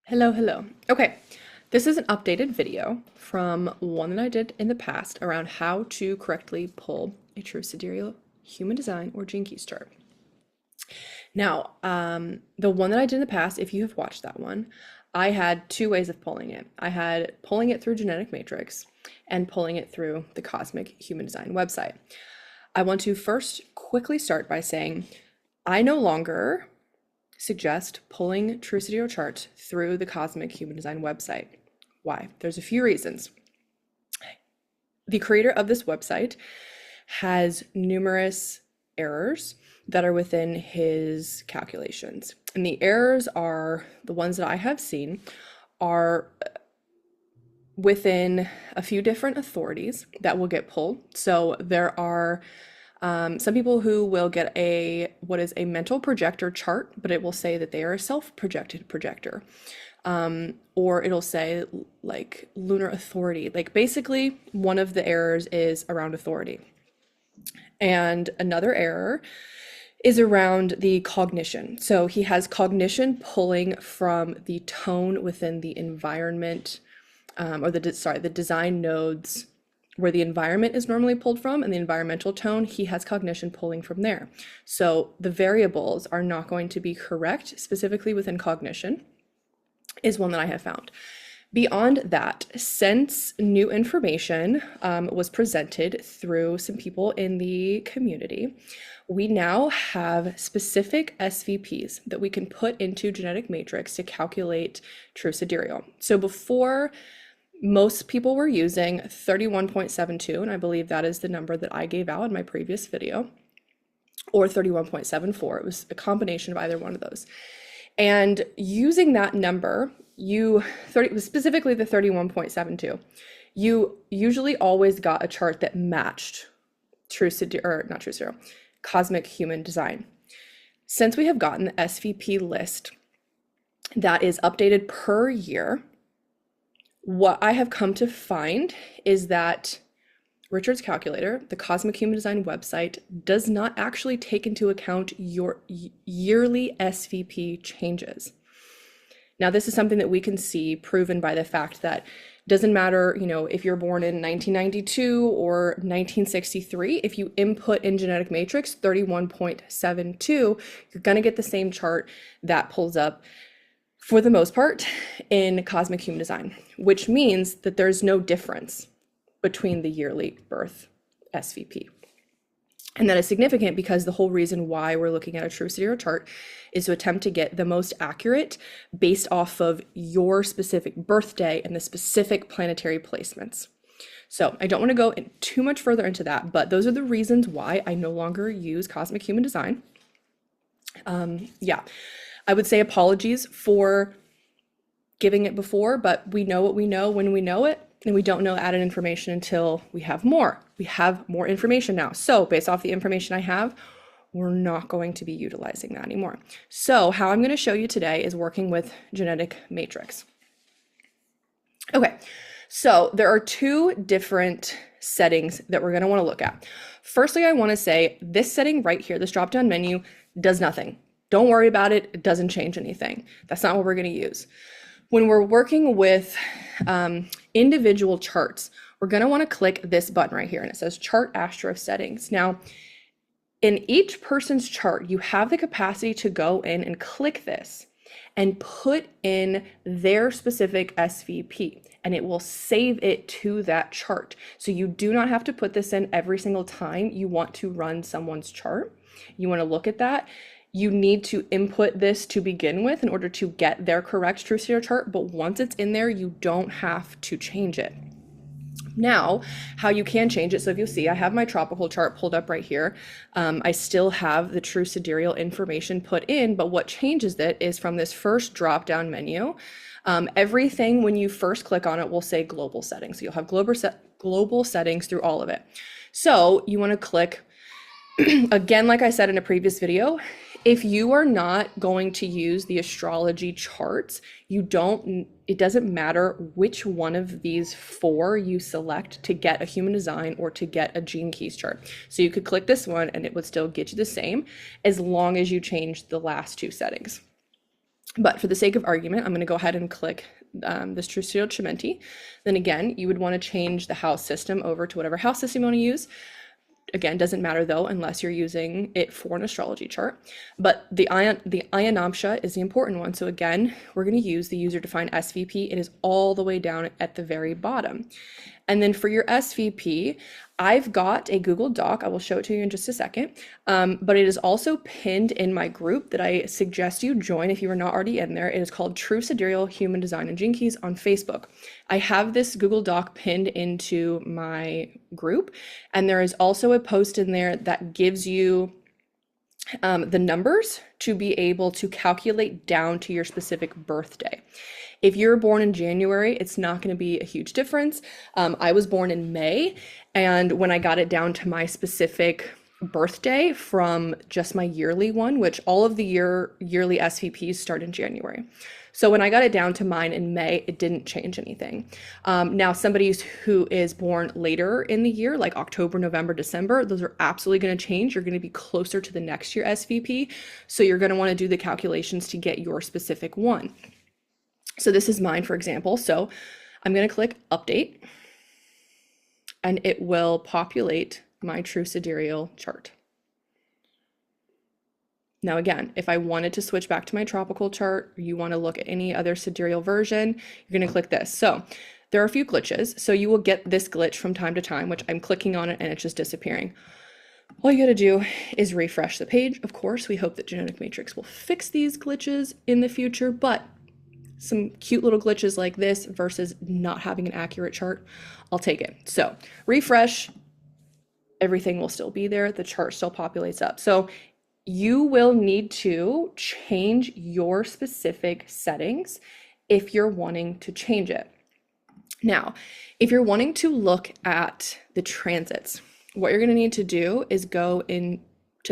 Hello, hello. Okay, this is an updated video from one that I did in the past around how to correctly pull a true sidereal human design or gene keys chart. Now, the one that I did in the past, if you have watched that one, I had two ways of pulling it. I had pulling it through Genetic Matrix and pulling it through the Cosmic Human Design website. I want to first quickly start by saying I no longer suggest pulling true sidereal charts through the Cosmic Human Design website. Why? There's a few reasons. The creator of this website has numerous errors that are within his calculations. And the errors are the ones that I have seen are within a few different authorities that will get pulled. So there are some people who will get what is a mental projector chart, but it will say that they are a self-projected projector. Or it'll say like lunar authority. Like basically one of the errors is around authority. And another error is around the cognition. So he has cognition pulling from the tone within the environment, or the design nodes where the environment is normally pulled from, and the environmental tone, he has cognition pulling from there. So the variables are not going to be correct, specifically within cognition, is one that I have found. Beyond that, since new information was presented through some people in the community, we now have specific SVPs that we can put into Genetic Matrix to calculate true sidereal. So before, most people were using 31.72, and I believe that is the number that I gave out in my previous video, or 31.74. It was a combination of either one of those. And using that number, specifically the 31.72, you usually always got a chart that matched Cosmic Human Design. Since we have gotten the SVP list that is updated per year, what I have come to find is that Richard's calculator, the Cosmic Human Design website, does not actually take into account your yearly SVP changes. Now, this is something that we can see proven by the fact that it doesn't matter, if you're born in 1992 or 1963, if you input in Genetic Matrix 31.72, you're going to get the same chart that pulls up for the most part in Cosmic Human Design, which means that there's no difference between the yearly birth SVP. And that is significant because the whole reason why we're looking at a true sidereal chart is to attempt to get the most accurate based off of your specific birthday and the specific planetary placements. So I don't want to go too much further into that, but those are the reasons why I no longer use Cosmic Human Design. I would say apologies for giving it before, but we know what we know when we know it, and we don't know added information until we have more. We have more information now. So based off the information I have, we're not going to be utilizing that anymore. So how I'm going to show you today is working with Genetic Matrix. Okay, so there are two different settings that we're going to want to look at. Firstly, I want to say this setting right here, this drop-down menu, does nothing. Don't worry about it. It doesn't change anything. That's not what we're going to use. When we're working with individual charts, we're going to want to click this button right here, and it says Chart Astro Settings. Now, in each person's chart, you have the capacity to go in and click this and put in their specific SVP, and it will save it to that chart. So you do not have to put this in every single time you want to run someone's chart. You want to look at that. You need to input this to begin with in order to get their correct true sidereal chart, but once it's in there, you don't have to change it. Now, how you can change it, so if you'll see, I have my tropical chart pulled up right here. I still have the true sidereal information put in, but what changes it is from this first drop-down menu, everything when you first click on it will say global settings. So you'll have global settings through all of it. So you want to click, again, like I said in a previous video, if you are not going to use the astrology charts, it doesn't matter which one of these four you select to get a human design or to get a gene keys chart. So you could click this one and it would still get you the same as long as you change the last two settings. But for the sake of argument, I'm going to go ahead and click this True Sidereal Chimenti. Then again, you would want to change the house system over to whatever house system you want to use. Again, doesn't matter though, unless you're using it for an astrology chart. But the ionamsha is the important one. So again, we're going to use the user-defined SVP. It is all the way down at the very bottom. And then for your SVP, I've got a Google Doc. I will show it to you in just a second. But it is also pinned in my group that I suggest you join if you are not already in there. It is called True Sidereal Human Design and Gene Keys on Facebook. I have this Google Doc pinned into my group, and there is also a post in there that gives you the numbers to be able to calculate down to your specific birthday. If you're born in January, it's not going to be a huge difference. I was born in May, and when I got it down to my specific birthday from just my yearly one, which all of the yearly SVPs start in January. So when I got it down to mine in May, it didn't change anything. Now, somebody who is born later in the year, like October, November, December, those are absolutely going to change. You're going to be closer to the next year SVP. So you're going to want to do the calculations to get your specific one. So this is mine, for example. So I'm going to click update, and it will populate my True Sidereal chart. Now again, if I wanted to switch back to my tropical chart, or you want to look at any other sidereal version, you're going to click this. So there are a few glitches. So you will get this glitch from time to time, which I'm clicking on it and it's just disappearing. All you got to do is refresh the page. Of course, we hope that Genetic Matrix will fix these glitches in the future, but some cute little glitches like this versus not having an accurate chart, I'll take it. So refresh, everything will still be there. The chart still populates up. So you will need to change your specific settings if you're wanting to change it. Now, if you're wanting to look at the transits, what you're going to need to do is go into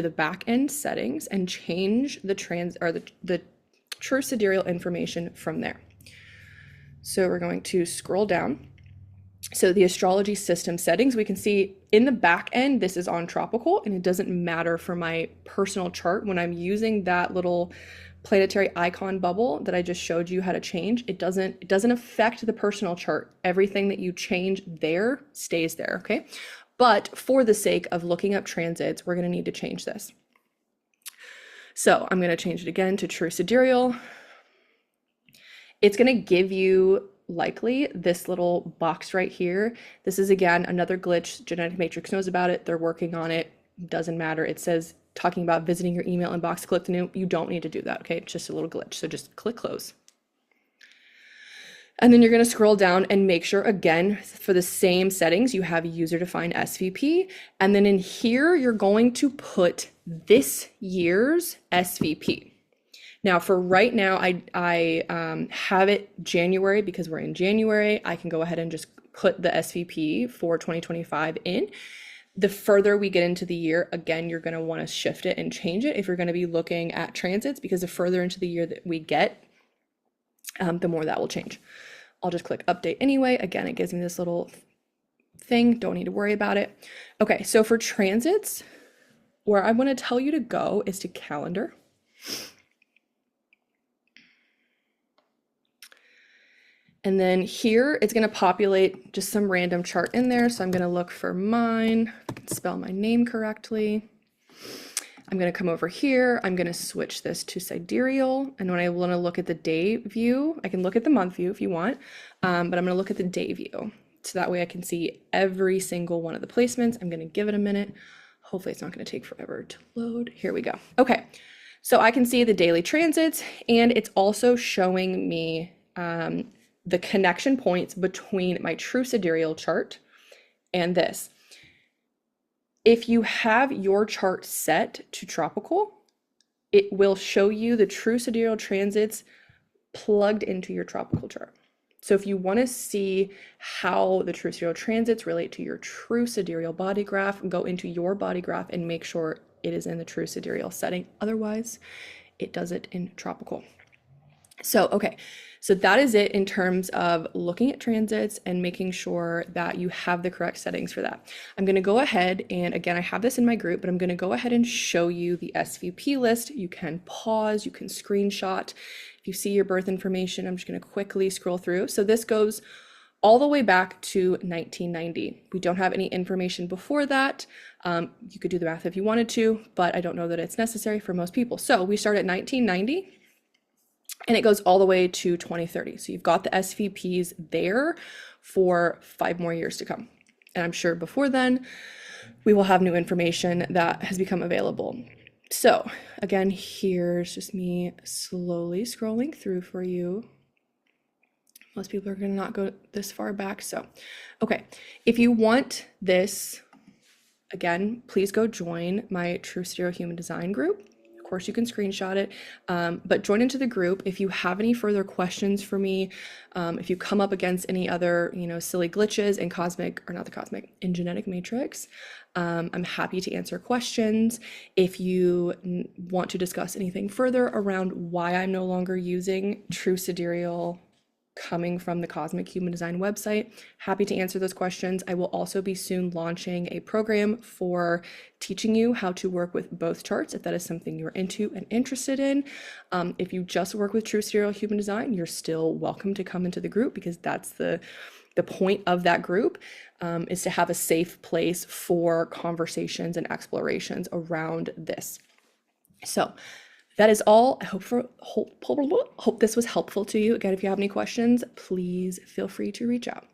the back end settings and change the True Sidereal information from there. So we're going to scroll down. So the astrology system settings, we can see in the back end, this is on tropical, and it doesn't matter for my personal chart. When I'm using that little planetary icon bubble that I just showed you how to change, it doesn't affect the personal chart. Everything that you change there stays there, okay? But for the sake of looking up transits, we're going to need to change this. So I'm going to change it again to True Sidereal. It's going to give you likely this little box right here. This is again another glitch. Genetic Matrix knows about it. They're working on it. Doesn't matter. It says talking about visiting your email inbox, click the new. You don't need to do that, okay? It's just a little glitch. So just click close. And then you're going to scroll down and make sure, again, for the same settings, you have user-defined SVP. And then in here, you're going to put this year's SVP. Now, for right now, I have it January because we're in January. I can go ahead and just put the SVP for 2025 in. The further we get into the year, again, you're going to want to shift it and change it if you're going to be looking at transits, because the further into the year that we get, the more that will change. I'll just click update anyway. Again, it gives me this little thing. Don't need to worry about it. Okay, so for transits, where I want to tell you to go is to calendar. And then here, it's going to populate just some random chart in there. So I'm going to look for mine, spell my name correctly. I'm going to come over here. I'm going to switch this to sidereal. And when I want to look at the day view, I can look at the month view if you want, but I'm going to look at the day view. So that way I can see every single one of the placements. I'm going to give it a minute. Hopefully it's not going to take forever to load. Here we go. Okay. So I can see the daily transits, and it's also showing me the connection points between my True Sidereal chart and this. If you have your chart set to tropical, it will show you the True Sidereal transits plugged into your tropical chart. So if you want to see how the True Sidereal transits relate to your True Sidereal body graph, go into your body graph and make sure it is in the True Sidereal setting. Otherwise, it does it in tropical. So, okay, so that is it in terms of looking at transits and making sure that you have the correct settings for that. I'm going to go ahead and, again, I have this in my group, but I'm going to go ahead and show you the SVP list. You can pause, you can screenshot. If you see your birth information, I'm just going to quickly scroll through. So this goes all the way back to 1990. We don't have any information before that. You could do the math if you wanted to, but I don't know that it's necessary for most people. So we start at 1990 and it goes all the way to 2030. So you've got the SVPs there for 5 more years to come. And I'm sure before then, we will have new information that has become available. So again, here's just me slowly scrolling through for you. Most people are going to not go this far back. So, okay, if you want this, again, please go join my True Sidereal Human Design group. Of course, you can screenshot it, but join into the group. If you have any further questions for me, if you come up against any other, silly glitches in genetic matrix, I'm happy to answer questions. If you want to discuss anything further around why I'm no longer using True Sidereal coming from the Cosmic Human Design website, happy to answer those questions. I will also be soon launching a program for teaching you how to work with both charts, if that is something you're into and interested in. If you just work with True Sidereal Human Design, you're still welcome to come into the group, because that's the point of that group, is to have a safe place for conversations and explorations around this. So that is all. I hope this was helpful to you. Again, if you have any questions, please feel free to reach out.